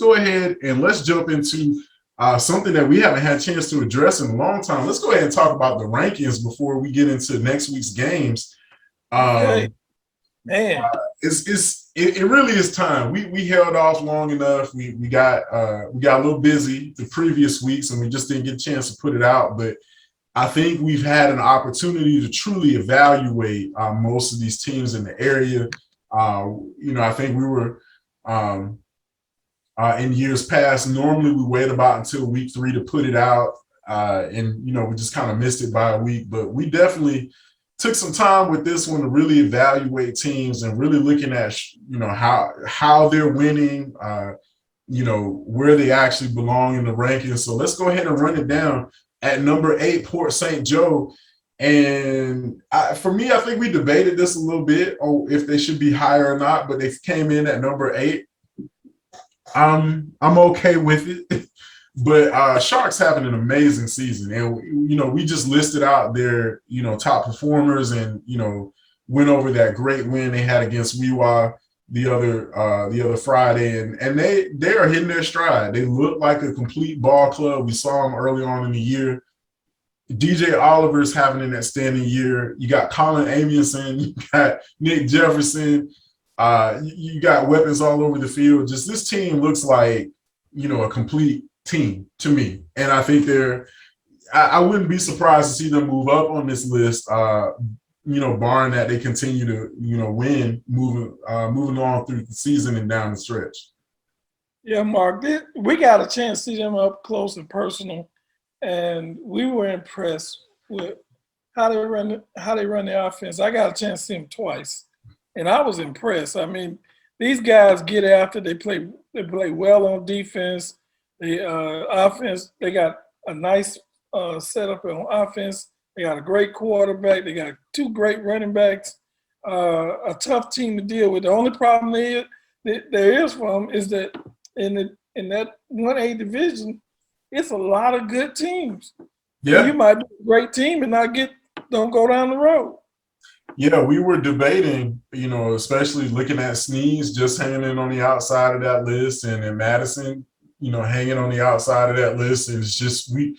go ahead and let's jump into something that we haven't had a chance to address in a long time. Let's go ahead and talk about the rankings before we get into next week's games. Okay. Man, It really is time. We held off long enough. We got a little busy the previous weeks, and we just didn't get a chance to put it out. But I think we've had an opportunity to truly evaluate most of these teams in the area. I think we were in years past. Normally, we wait about until week 3 to put it out, and we just kind of missed it by a week. But we definitely took some time with this one to really evaluate teams and really looking at how they're winning, where they actually belong in the rankings. So let's go ahead and run it down. At number 8, Port St. Joe. And for me, I think we debated this a little bit if they should be higher or not, but they came in at number 8. I'm okay with it. But Sharks having an amazing season. And, we just listed out their, top performers and, went over that great win they had against WeWa the other Friday. And they are hitting their stride. They look like a complete ball club. We saw them early on in the year. DJ Oliver's having an outstanding year. You got Colin Amundsen, you got Nick Jefferson, you got weapons all over the field. Just this team looks like, a complete team to me. And I think I wouldn't be surprised to see them move up on this list, barring that they continue to, win, moving on through the season and down the stretch. Yeah, Mark, we got a chance to see them up close and personal, and we were impressed with how they run the offense. I got a chance to see them twice, and I was impressed. I mean, these guys get after. They play well on defense. The offense, they got a nice setup on offense. They got a great quarterback. They got 2 great running backs. A tough team to deal with. The only problem there is for them is that in that 1A division, it's a lot of good teams. Yeah, you might be a great team and don't go down the road. Yeah, we were debating, especially looking at Sneeze just hanging on the outside of that list, and then Madison, hanging on the outside of that list. And it's just you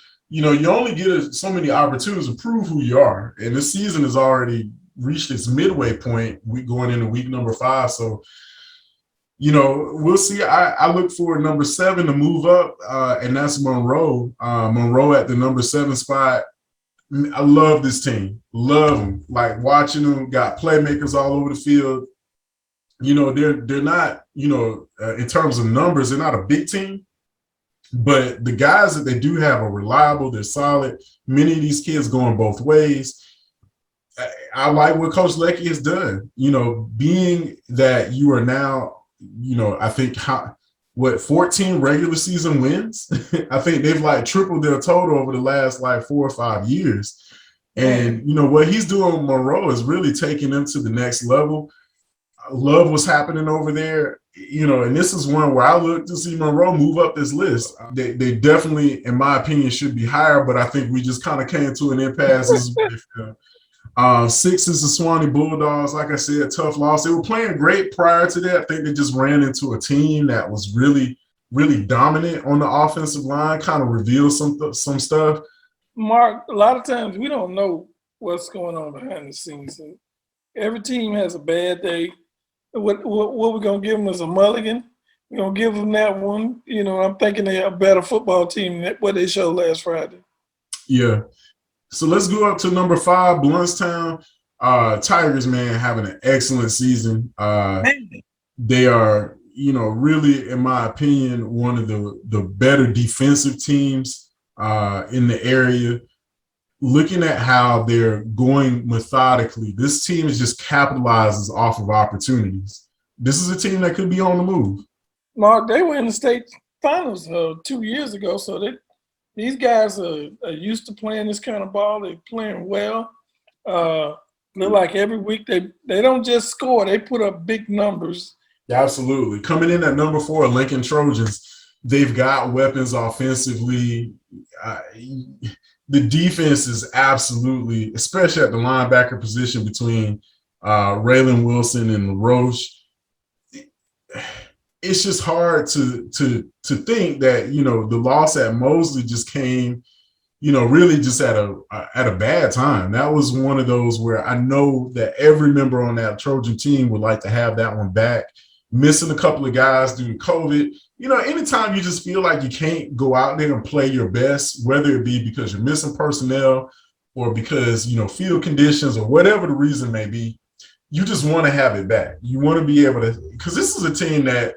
only get so many opportunities to prove who you are. And this season has already reached its midway point, going into week number 5. So, we'll see. I look for number 7 to move up, and that's Monroe. Monroe at the number 7 spot. I love this team. Love them. Like watching them, got playmakers all over the field. They're not, in terms of numbers, they're not a big team. But the guys that they do have are reliable. They're solid. Many of these kids going both ways. I like what Coach Leckie has done. Being that you are now, I think 14 regular season wins. I think they've tripled their total over the last 4 or 5 years. And, what he's doing with Monroe is really taking them to the next level. I love what's happening over there. And this is one where I look to see Monroe move up this list. They definitely, in my opinion, should be higher, but I think we just kind of came to an impasse. 6 is the Swanee Bulldogs. Like I said, tough loss. They were playing great prior to that. I think they just ran into a team that was really, really dominant on the offensive line, kind of revealed some stuff. Mark, a lot of times we don't know what's going on behind the scenes. Every team has a bad day. What we're going to give them is a mulligan. We're going to give them that one. I'm thinking they're a better football team than what they showed last Friday. Yeah. So let's go up to number 5, Bluntstown. Tigers, man, having an excellent season. They are, really, in my opinion, one of the better defensive teams in the area. Looking at how they're going methodically, this team just capitalizes off of opportunities. This is a team that could be on the move. Mark, they were in the state finals 2 years ago, so these guys are used to playing this kind of ball. They're playing well. Look like every week they don't just score; they put up big numbers. Absolutely, coming in at number 4, Lincoln Trojans. They've got weapons offensively. The defense is absolutely, especially at the linebacker position between Raylan Wilson and LaRoche. it's just hard to think that, you know, the loss at Mosley just came, you know, really just at a bad time. That was one of those where I know that every member on that Trojan team would like to have that one back. Missing a couple of guys due to COVID. You know, anytime you just feel like you can't go out there and play your best, whether it be because you're missing personnel or because, you know, field conditions or whatever the reason may be, you just want to have it back. You want to be able to, because this is a team that,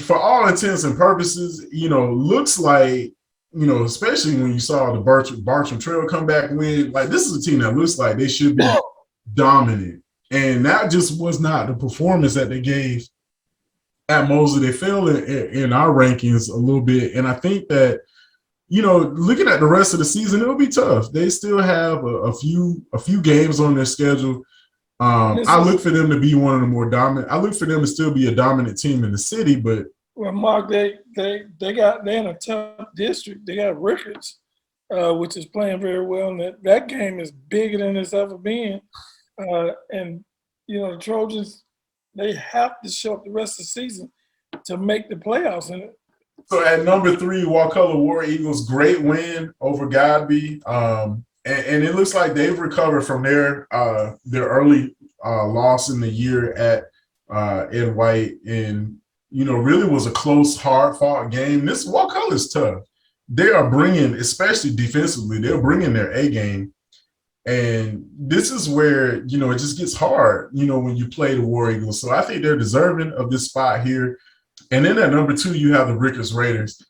for all intents and purposes, you know, looks like, you know, especially when you saw the Bartram Trail come back win, like this is a team that looks like they should be dominant. And that just was not the performance that they gave at Mosley. They fell in our rankings a little bit. And I think that, you know, looking at the rest of the season, it'll be tough. They still have a few games on their schedule. I look for them to be one of the more dominant. I look for them to still be a dominant team in the city, but well, Mark, they're in a tough district. They got Ricketts, which is playing very well, and that game is bigger than it's ever been. And you know, the Trojans, they have to show up the rest of the season to make the playoffs. And so at number 3, Wakulla War Eagles, great win over Godby. And it looks like they've recovered from their early loss in the year at Ed White, and you know, really was a close, hard-fought game. This Wakulla is tough. They are bringing, especially defensively, they're bringing their A game, and this is where, you know, it just gets hard, you know, when you play the War Eagles. So I think they're deserving of this spot here. And then at number 2, you have the Ricketts Raiders.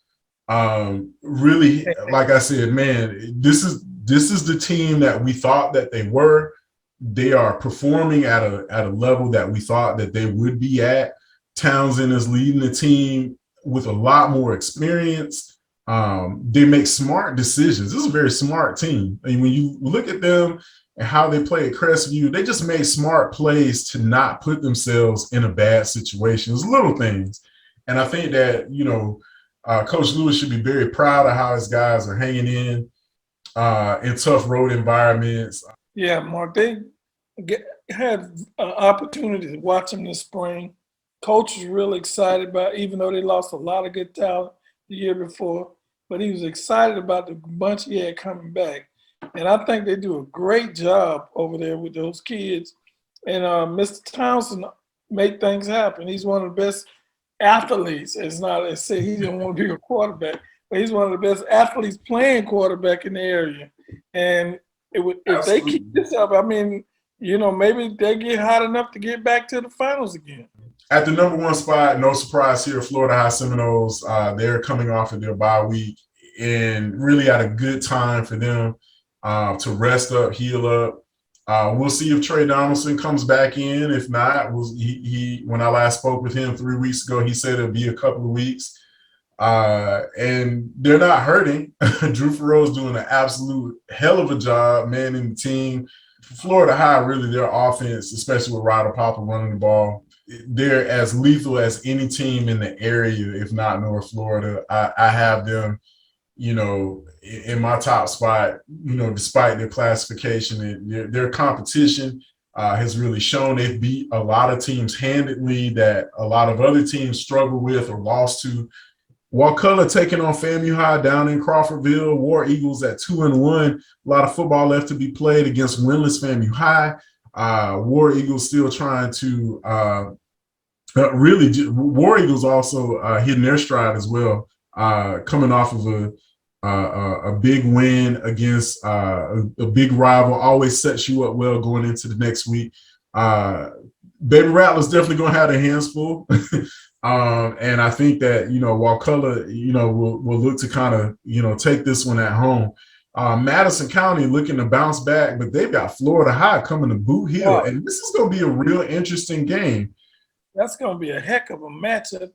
Really, like I said, man, this is the team that we thought that they were. They are performing at a level that we thought that they would be at. Townsend is leading the team with a lot more experience. They make smart decisions. This is a very smart team. I mean, when you look at them and how they play at Crestview, they just made smart plays to not put themselves in a bad situation. It's little things. And I think that, you know, Coach Lewis should be very proud of how his guys are hanging in tough road environments. Yeah, Mark, they had an opportunity to watch them this spring. Coach was really excited about, even though they lost a lot of good talent the year before, but he was excited about the bunch he had coming back. And I think they do a great job over there with those kids. And Mr. Townsend made things happen. He's one of the best athletes. It's not, as say he didn't want to be a quarterback, but he's one of the best athletes playing quarterback in the area. And if they keep this up, I mean, you know, maybe they get hot enough to get back to the finals again. At the number 1 spot, no surprise here, Florida High Seminoles. They're coming off of their bye week and really at a good time for them to rest up, heal up. We'll see if Trey Donaldson comes back in. If not, when I last spoke with him 3 weeks ago, he said it'll be a couple of weeks. And they're not hurting. Drew Farrell's doing an absolute hell of a job manning the team. Florida High, really, their offense, especially with Ryder Papa running the ball, they're as lethal as any team in the area, if not North Florida. I have them, you know, in my top spot, you know, despite their classification. And their competition has really shown. They've beat a lot of teams handedly that a lot of other teams struggle with or lost to. Wakulla taking on FAMU High down in Crawfordville. War Eagles at 2-1. A lot of football left to be played against winless FAMU High. War Eagles still trying to War Eagles also hitting their stride as well, coming off of a big win against a big rival. Always sets you up well going into the next week. Baby Rattlers definitely going to have their hands full. And I think that, you know, Wakulla, you know, will look to kind of, you know, take this one at home. Madison County looking to bounce back, but they've got Florida High coming to Boot Hill. Yeah. And this is going to be a real interesting game. That's going to be a heck of a matchup.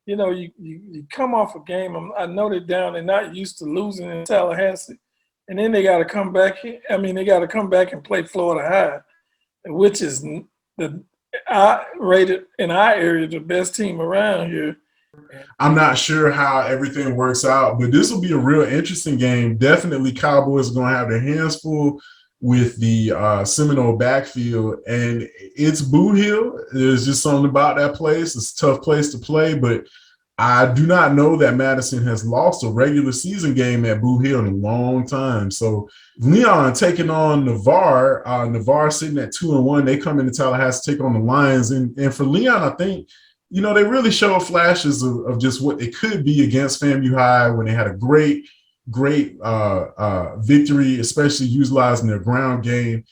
You know, you come off a game. I know they're down. They're not used to losing in Tallahassee. And then they got to come back. They got to come back and play Florida High, which is rated in our area the best team around here. I'm not sure how everything works out, but this will be a real interesting game. Definitely Cowboys are going to have their hands full. with the Seminole backfield, and it's Boo Hill. There's just something about that place. It's a tough place to play, but I do not know that Madison has lost a regular season game at Boo Hill in a long time. So Leon taking on Navarre. Navarre sitting at 2-1. They come into Tallahassee, take on the Lions. And for Leon, I think, they really showed flashes of just what they could be against FAMU High when they had a great victory, especially utilizing their ground game.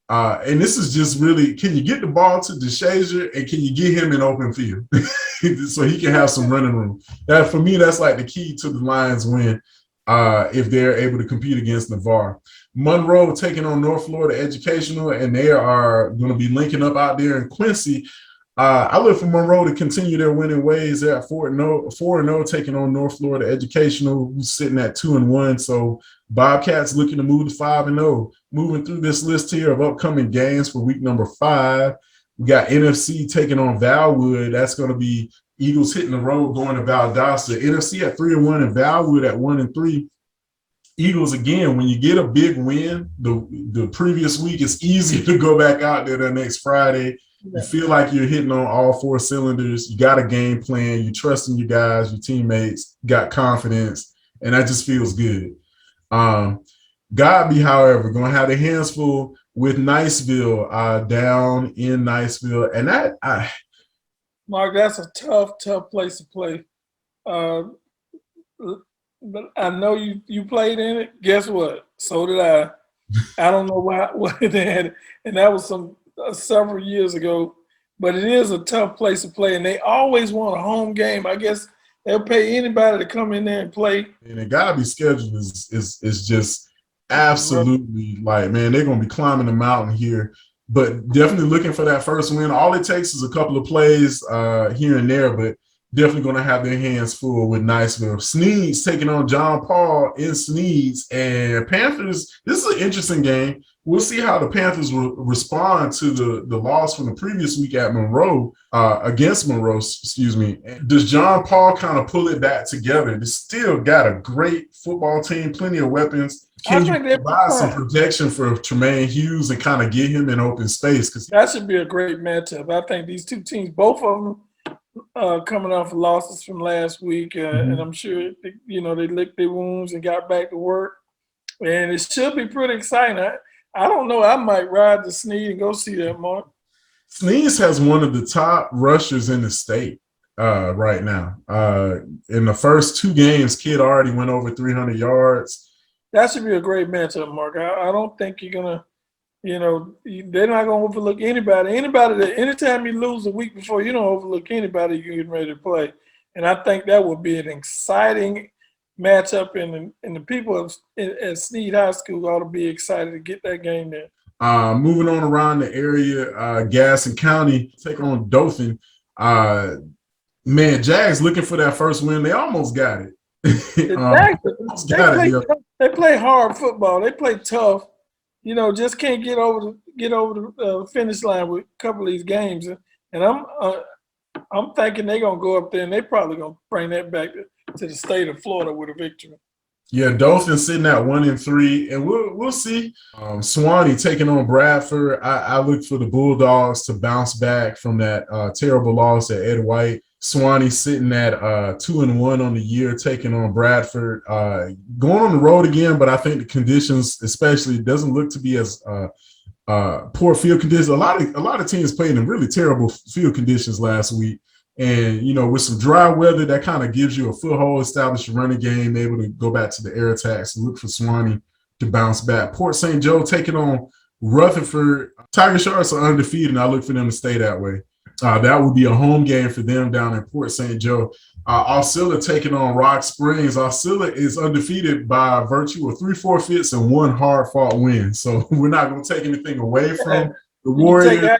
And this is just really, can you get the ball to DeShazier and can you get him in open field so he can have some running room? That, for me, that's like the key to the Lions win if they're able to compete against Navarre. Monroe taking on North Florida Educational, and they are going to be linking up out there in Quincy. I look for Monroe to continue their winning ways. They're at 4-0, taking on North Florida Educational, who's sitting at 2-1. So Bobcats looking to move to 5-0. Moving through this list here of upcoming games for week number 5, we got NFC taking on Valwood. That's going to be Eagles hitting the road going to Valdosta. NFC at 3-1 and Valwood at 1-3. Eagles, again, when you get a big win the previous week, it's easier to go back out there the next Friday. You feel like you're hitting on all 4 cylinders. You got a game plan. You trust in your guys, your teammates, got confidence, and that just feels good. Godby, however, going to have their hands full with Niceville down in Niceville. And Mark, that's a tough place to play. But I know you played in it. Guess what? So did I. I don't know what they had, and that was several years ago. But it is a tough place to play, and they always want a home game. I guess they'll pay anybody to come in there and play. And the Godby schedule is just absolutely like, man, they're going to be climbing the mountain here. But definitely looking for that first win. All it takes is a couple of plays here and there, but definitely going to have their hands full with Niceville. Sneeds taking on John Paul in Sneeds. And Panthers, this is an interesting game. We'll see how the Panthers will respond to the loss from the previous week at Monroe, against Monroe, excuse me. Does John Paul kind of pull it back together? They still got a great football team, plenty of weapons. Can you provide some protection for Tremaine Hughes and kind of get him in open space? Because that should be a great matchup. I think these two teams, both of them, coming off of losses from last week, and I'm sure they licked their wounds and got back to work, and it should be pretty exciting. I don't know. I might ride the Sneed and go see that, Mark. Sneeds has one of the top rushers in the state right now. In the first 2 games, kid already went over 300 yards. That should be a great matchup, Mark. I don't think you're gonna. They're not going to overlook anybody. Anytime you lose a week before, you don't overlook anybody you're getting ready to play. And I think that would be an exciting matchup, and the people at Sneed High School ought to be excited to get that game there. Moving on around the area, Gaston County take on Dothan. Man, Jags looking for that first win. They almost got it. They play hard football. They play tough. Just can't get over the finish line with a couple of these games, and I'm thinking they're gonna go up there and they probably gonna bring that back to the state of Florida with a victory. Yeah, Dothan sitting at 1-3, and we'll see. Swanee taking on Bradford. I look for the Bulldogs to bounce back from that terrible loss at Ed White. Swanee sitting at 2-1 on the year, taking on Bradford. Going on the road again, but I think the conditions, especially, doesn't look to be as poor field conditions. A lot of teams played in really terrible field conditions last week. And, with some dry weather, that kind of gives you a foothold, establish a running game, able to go back to the air attacks. Look for Swanee to bounce back. Port St. Joe taking on Rutherford. Tiger Sharks are undefeated, and I look for them to stay that way. That would be a home game for them down in Port St. Joe. Osceola taking on Rock Springs. Osceola is undefeated by virtue of 3 forfeits and 1 hard-fought win. So we're not going to take anything away from the Warriors.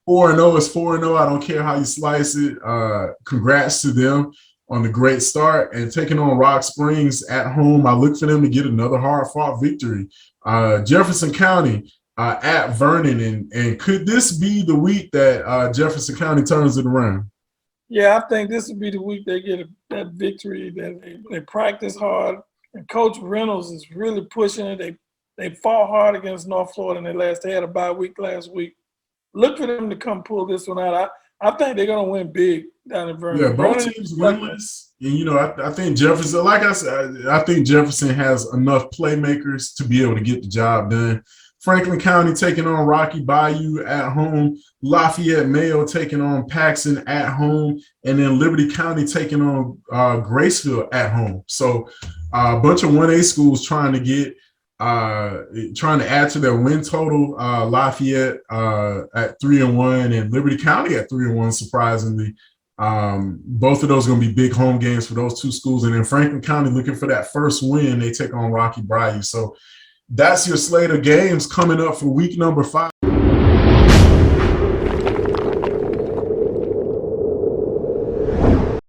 4-0 is 4-0. I don't care how you slice it. Congrats to them on the great start. And taking on Rock Springs at home, I look for them to get another hard-fought victory. Jefferson County at Vernon. And could this be the week that Jefferson County turns it around? Yeah, I think this would be the week they get that victory, that they practice hard. And Coach Reynolds is really pushing it. They fought hard against North Florida in they had a bye week last week. Look for them to come pull this one out. I think they're going to win big down in Vernon. Yeah, both teams winless. And, you know, I think Jefferson, like I said, I think Jefferson has enough playmakers to be able to get the job done. Franklin County taking on Rocky Bayou at home. Lafayette Mayo taking on Paxton at home. And then Liberty County taking on Graceville at home. So a bunch of 1A schools trying to add to their win total. Lafayette at 3-1 and Liberty County at 3-1, surprisingly. Both of those are going to be big home games for those two schools. And then Franklin County looking for that first win. They take on Rocky Bayou. So that's your slate of games coming up for week number 5.